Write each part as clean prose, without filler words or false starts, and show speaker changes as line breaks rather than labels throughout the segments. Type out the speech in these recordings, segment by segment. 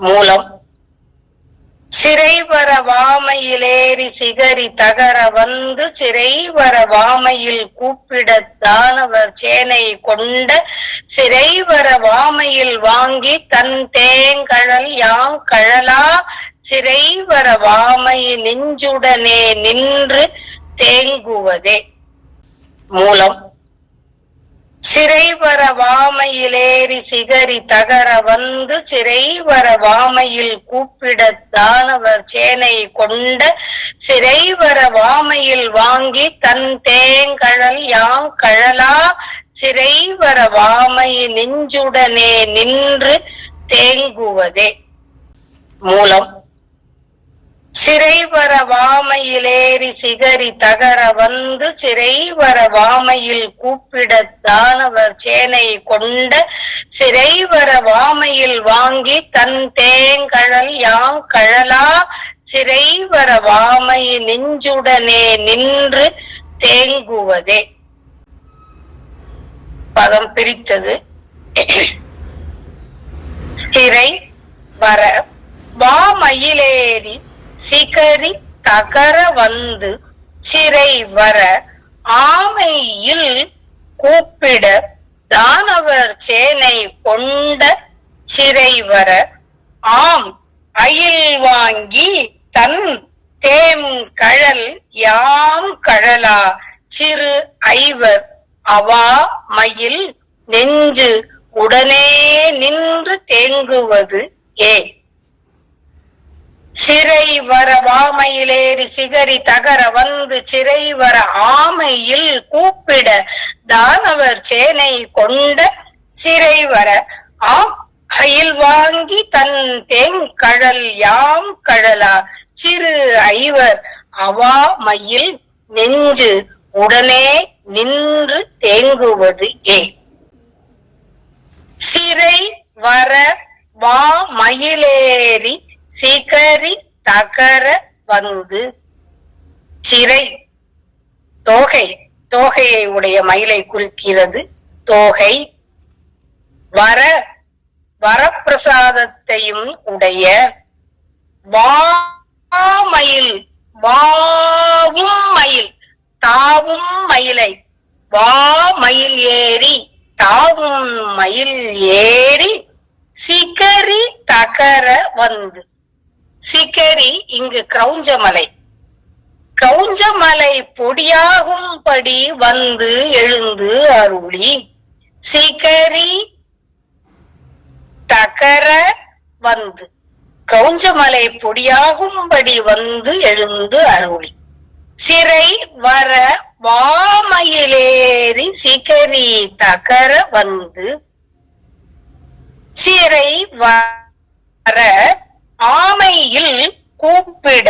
மூலம் சிறைவர வாமையிலேறி சிகரி தகர வந்து சிறைவர வாமையில் கூப்பிடத் தானவர் சேனை கொண்ட சிறைவர வாமையில் வாங்கி தன் தேங்கழல் யாங்கழலா சிறைவர வாமை நெஞ்சுடனே நின்று தேங்குவதே. மூலம் சிறைவர வாமையிலேறி சிகரி தகர வந்து சிறைவர வாமையில் கூப்பிடத் தானவர் சேனை கொண்ட சிறைவர வாமையில் வாங்கி தன் தேங்கழல் யாங்கழலா சிறைவர வாமை நெஞ்சுடனே நின்று தேங்குவதே. மூலம் சிறைவர வாமையிலேறி சிகரி தகர வந்து சிறைவர வாமையில் கூப்பிடத் தானவர் சேனை கொண்ட சிறைவர வாமையில் வாங்கி தன் தேங்கழல் யாங்கழலா சிறைவர வாமை நெஞ்சுடனே நின்று தேங்குவதே. பதம் பிரித்தது. சிறை வர வாமையிலேறி சிகரி தகர வந்து சிறை வர ஆமையில் கூப்பிட தானவர் சேனை கொண்ட சிறை வர ஆம் அயில் வாங்கி தன் தேம் கழல் யாம் கழலா சிறு ஐவர் அவா மயில் நெஞ்சு உடனே நின்று தேங்குவது ஏ. சிறை வர வாமையிலேறி சிகரி தகர வந்து சிறை வர ஆமையில் கூப்பிட தானவர் சேனை கொண்ட சிறை வர ஆம் அயில் வாங்கி தன் தேங்கழல் யாம் கழலா சிறு ஐவர் அவா மயில் நெஞ்சு உடனே நின்று தேங்குவது ஏ. சிறை வர வாமையிலேறி சிகரி தகர வந்து சிறை தோகை தோகையை உடைய மயிலை குறிக்கிறது. தோகை வர வரப்பிரசாதத்தையும் உடைய வாமயில் வாவும் மயில் தாவும் மயிலை வாமயில் ஏறி தாவும் மயில் ஏறி சிகரி தகர வந்து. சிகரி இங்கு கிரௌஞ்சமலை. கிரௌஞ்சமலை பொடியாகும்படி வந்து எழுந்து அருளி சிகரி தகர வந்து கிரௌஞ்சமலை பொடியாகும்படி வந்து எழுந்து அருளி சிறை வர வாமையிலேறி சிகரி தகர வந்து சிறை வர ஆமையில் கூப்பிட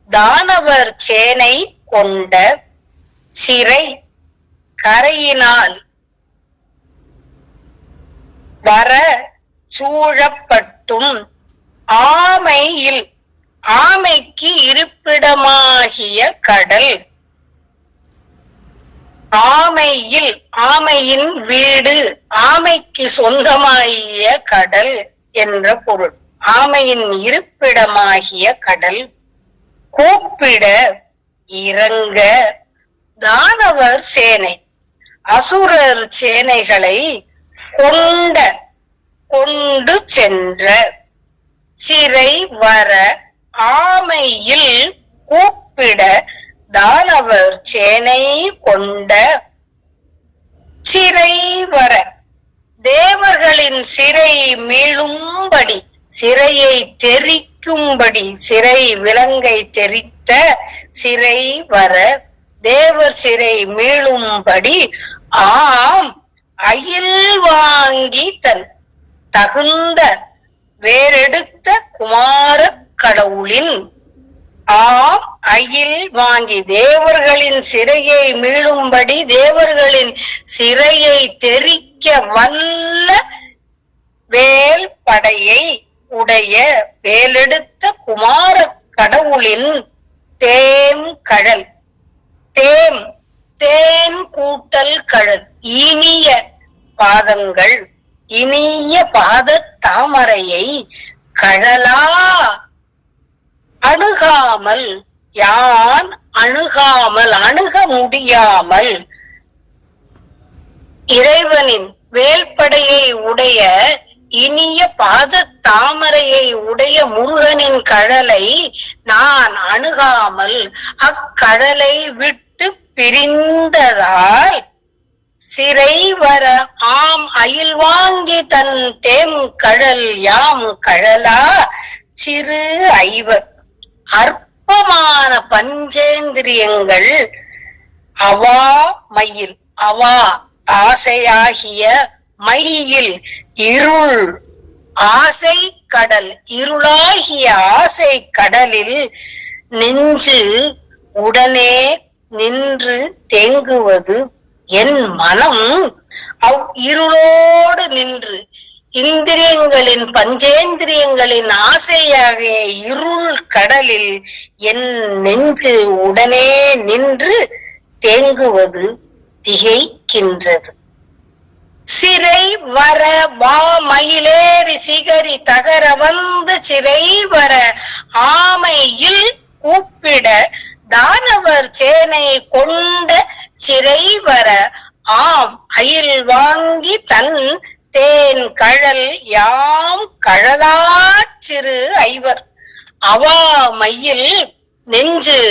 தானவர் சேனை கொண்ட சிறை கரையினால் வர சூழப்பட்டும் ஆமையில் ஆமைக்கு இருப்பிடமாகிய கடல். ஆமையில் ஆமையின் வீடு ஆமைக்கு சொந்தமாகிய கடல் என்ற பொருள். ஆமையின் இருப்பிடமாகிய கடல் கூப்பிட இறங்க தானவர் சேனை அசுரர் சேனைகளை கொண்டு சென்ற சிறை வர ஆமையில் கூப்பிட தானவர் சேனை கொண்ட சிறை வர தேவர்களின் சிறை மீளும்படி சிறையை தெரிக்கும்படி சிறை விலங்கை தெரித்த சிறை வர தேவர் சிறை மீளும்படி ஆம் அயில் வாங்கி தன் தகுந்த வேறெடுத்த குமார கடவுளின் ஆம் அயில் வாங்கி தேவர்களின் சிறையை மீளும்படி தேவர்களின் சிறையை தெரிக்க வல்ல வேல் படையை உடைய வேலெடுத்த குமார கடவுளின் தேம் கழல். தேம் தேன் கூட்டல் கழல் இனிய பாதங்கள் இனிய பாத தாமரையை கழலா அணுகாமல், யான் அணுகாமல், அணுக முடியாமல் இறைவனின் வேல்படையை உடைய இனிய பாத தாமரையை உடைய முருகனின் கழலை நான் அணுகாமல் அக்கடலை விட்டு பிரிந்ததால் சிறை வர ஆம் அயில் வாங்கி தன் தேம் கழல் யாம் கழலா சிறு ஐவர் அற்பமான பஞ்சேந்திரியங்கள் அவா மயில், அவா ஆசையாகிய மையில் இருள் ஆசை கடல், இருளாகிய ஆசை கடலில் நெஞ்சு உடனே நின்று தேங்குவது என் மனம் அவ் இருளோடு நின்று இந்திரியங்களின் பஞ்சேந்திரியங்களின் ஆசையாகிய இருள் கடலில் என் நெஞ்சு உடனே நின்று தேங்குவது திகைக்கின்றது. சிறை வர வா மயிலேறி சிகரி தகர வந்து சிறை வர ஆமையில் கூப்பிட தானவர் சேனை கொண்ட சிறை வர ஆம் அயில் வாங்கி தன் தேன் கழல் யாம் கழலா சிறு ஐவர் அவா மையில் நெஞ்சு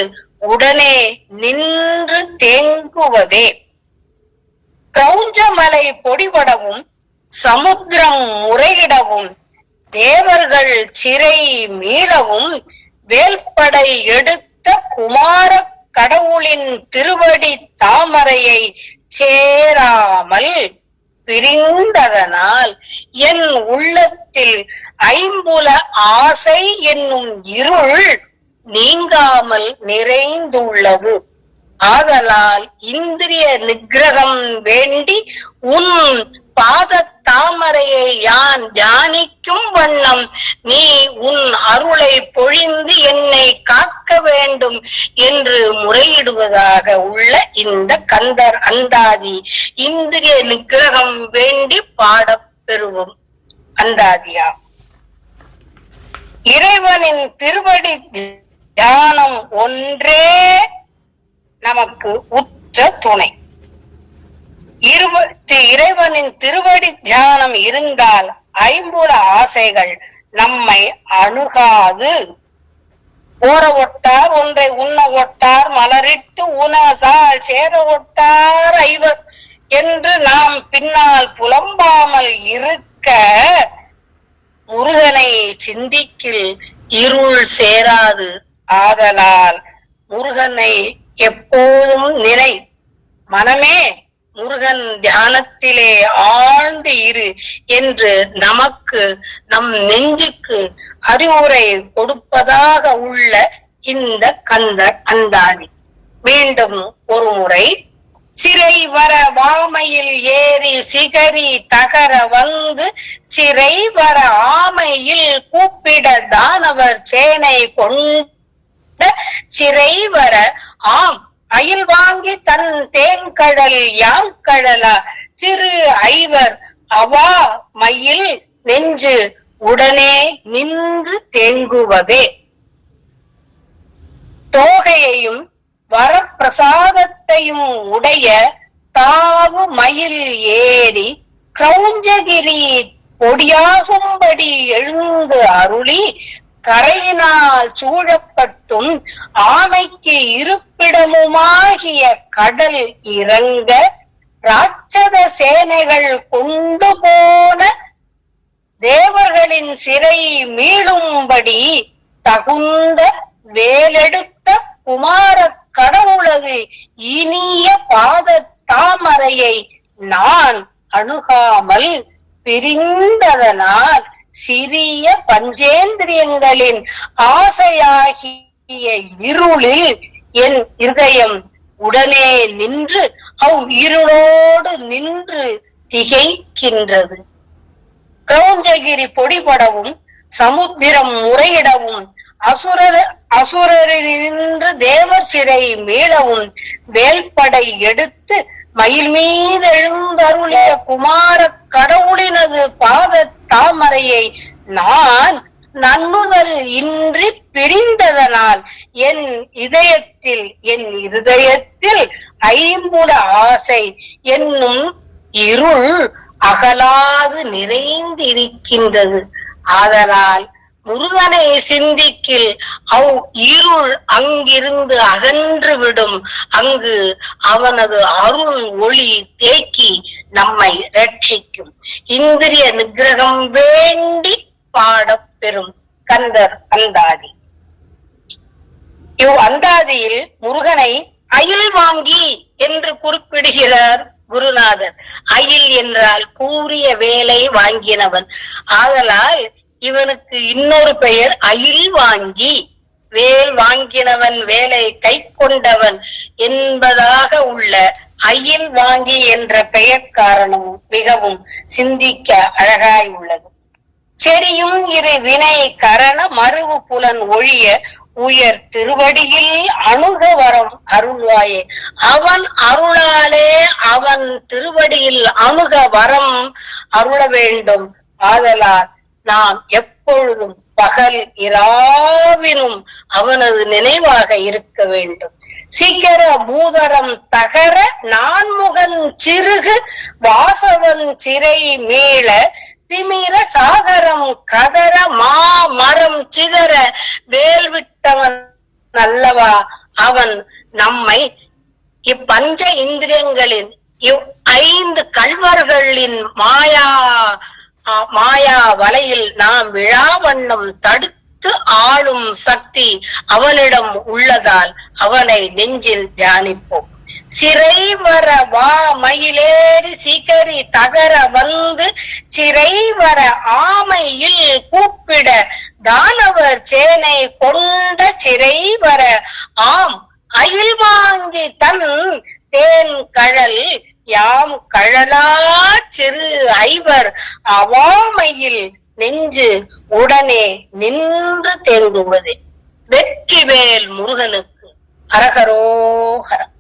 உடனே நின்று தேங்குவதே. கிரௌஞ்சமலை பொடிபடவும் சமுத்திரம் முறையிடவும் தேவர்கள் சிறை மீளவும் வேல்படை எடுத்த குமார கடவுளின் திருவடி தாமரையை சேராமல் பிரிந்ததனால் என் உள்ளத்தில் ஐம்புல ஆசை என்னும் இருள் நீங்காமல் நிறைந்துள்ளது. ஆதலால் இந்திரிய நிகிரகம் வேண்டி உன் பாத தாமரையை யான் தியானிக்கும் வண்ணம் நீ உன் அருளை பொழிந்து என்னை காக்க வேண்டும் என்று முறையிடுவதாக உள்ள இந்த கந்தர் அந்தாதி இந்திரிய நிகிரகம் வேண்டி பாடப் பெறுவோம் அந்தாதியா. இறைவனின் திருவடி தியானம் ஒன்றே நமக்கு உற்ற துணை. இறைவனின் திருவடி தியானம் இருந்தால் ஐம்புல ஆசைகள் நம்மை அணுகாது. ஓர ஒட்டார் ஒன்றை உண்ண ஒட்டார் மலரிட்டு உணசால் சேர ஒட்டார் ஐவர் என்று நாம் பின்னால் புலம்பாமல் இருக்க முருகனை சிந்திக்கில் இருள் சேராது. ஆதலால் முருகனை எப்போதும் நினை. மனமே முருகன் தியானத்திலே ஆழ்ந்து இரு என்று நமக்கு நம் நெஞ்சுக்கு அறிவுரை கொடுப்பதாக உள்ள இந்த கந்தர் அந்தாதி. மீண்டும் ஒரு முறை. சிறை வர வாமையில் ஏறி சிகரி தகர வந்து சிறை வர ஆமையில் கூப்பிட தானவர் சேனை கொண்ட சிறை வர ஆம் அயில் வாங்கி தன் தேங்கடல் யாம் கழலா சிறு ஐவர் அவா மயில் நெஞ்சு உடனே நின்று தேங்குவதே. தோகையையும் வரப்பிரசாதத்தையும் உடைய தாவு மயில் ஏறி கிரௌஞ்சகிரி பொடியாகும்படி எழுந்து அருளி கரையினால் சூழப்பட்டும் ஆமைக்கு இருப்பிடமுமாகிய கடல் இறங்க ராட்சத சேனைகள் கொண்டு போன தேவர்களின் சிறை மீளும்படி தகுந்த வேலெடுத்த குமார கடவுளது இனிய பாத தாமரையை நான் அணுகாமல் பிரிந்ததனால் சிறிய பஞ்சேந்திரியங்களின் ஆசையாகிய இருளில் என் இருதயம் உடனே நின்று இருளோடு நின்று திகைக்கின்றது. கிரௌஞ்சகிரி பொடிபடவும் சமுத்திரம் முறையிடவும் அசுரரினின்று தேவர் சிறை மீளவும் வேல்படை எடுத்து மயில் மீது எழுந்தருளிய குமார கடவுளினது பாத தாமரையை நான் நன்னுதல் இன்றி பிரிந்ததனால் என் இருதயத்தில் ஐம்புல ஆசை என்னும் இருள் அகலாது நிறைந்திருக்கின்றது. ஆதலால் முருகனை சிந்திக்கில் இருள் அங்கிருந்து அகன்று விடும். அங்கு அவனது அருள் ஒளி தேக்கி நம்மை ரட்சிக்கும். இந்திரிய நிகிரகம் வேண்டி பாடப்பெறும் கந்தர் அந்தாதி. அந்தாதியில் முருகனை அயில் வாங்கி என்று குறிப்பிடுகிறார் குருநாதர். அயில் என்றால் கூறிய வேலை வாங்கினவன். ஆதலால் இவனுக்கு இன்னொரு பெயர் அயில் வாங்கி, வேல் வாங்கினவன், வேலை கை கொண்டவன் என்பதாக உள்ள அயில் வாங்கி என்ற பெயர் காரணமும் மிகவும் சிந்திக்க அழகாய் உள்ளது. செரியும் இரு வினை கரண மறுவு புலன் ஒழிய உயர் திருவடியில் அணுக வரம் அருள்வாயே. அவன் அருளாலே அவன் திருவடியில் அணுக வரம் அருள வேண்டும். ஆதலால் நாம் எப்பொழுதும் பகல் இராவினும் அவனது நினைவாக இருக்க வேண்டும். சிகர பூதரம் தகர நான்முகன் சிறுகு வாசவன் சிறை மீள திமிர சாகரம் கதற மரம் சிதற வேல்விட்டவன் அல்லவா அவன். நம்மை இப்பஞ்ச இந்திரியங்களின் 5 கள்வர்களின் மாயா வலையில் நாம் விழாவண்ணம் தடுத்து ஆளும் சக்தி அவனிடம் உள்ளதால் அவனை நெஞ்சில் தியானிப்போம். சிறை வர வா மயிலேறி சிகரி தகர வந்து சிறை வர ஆமையில் கூப்பிட தானவர் சேனை கொண்ட சிறை வர ஆம் அயில் வாங்கி தன் தேன் கழல் யாம் கழலா சிறு ஐவர் அவாமையில் நெஞ்சு உடனே நின்று தேங்குவது. வெற்றிவேல் முருகனுக்கு அரகரோகரம்.